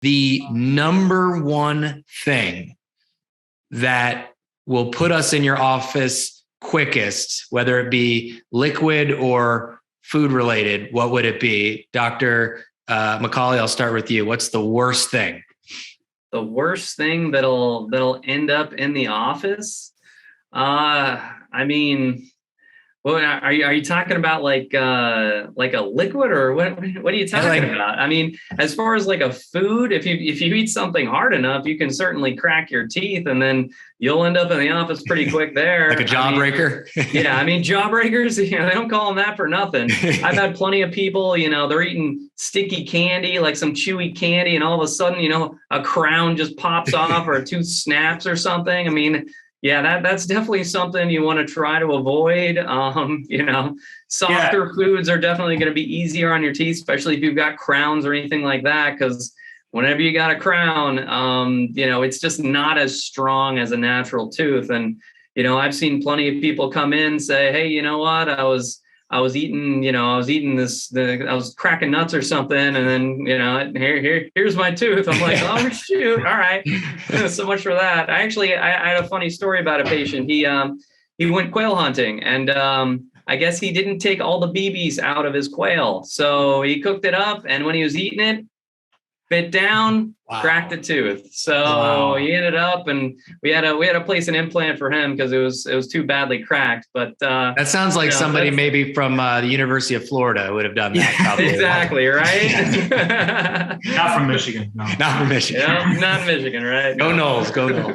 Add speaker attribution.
Speaker 1: the number one thing that will put us in your office quickest, whether it be liquid or food related, what would it be? Dr. McCawley, I'll start with you. What's the worst thing?
Speaker 2: The worst thing that'll end up in the office? I mean, what are you talking about? Like a liquid, or what are you talking about? I mean, as far as like a food, if you eat something hard enough, you can certainly crack your teeth, and then you'll end up in the office pretty quick there.
Speaker 1: Like a jawbreaker?
Speaker 2: Yeah, I mean, jawbreakers, they don't call them that for nothing. I've had plenty of people, they're eating sticky candy, like some chewy candy, and all of a sudden, a crown just pops off or a tooth snaps or something. I mean, yeah, that's definitely something you want to try to avoid. Softer foods are definitely going to be easier on your teeth, especially if you've got crowns or anything like that, because whenever you got a crown, it's just not as strong as a natural tooth. And, I've seen plenty of people come in, say, hey, you know what? I was eating this, I was cracking nuts or something. And then, here's my tooth. I'm like, oh shoot. All right. So much for that. I had a funny story about a patient. He went quail hunting, and I guess he didn't take all the BBs out of his quail. So he cooked it up, and when he was eating it, bit down, cracked the tooth. So he ended up, and we had to place an implant for him because it was too badly cracked. But
Speaker 1: that sounds like somebody maybe from the University of Florida would have done that. Probably.
Speaker 2: Exactly, right?
Speaker 3: Not from Michigan. No.
Speaker 1: Not from Michigan.
Speaker 2: Yeah, not Michigan, right?
Speaker 1: Go Noles. Go Noles.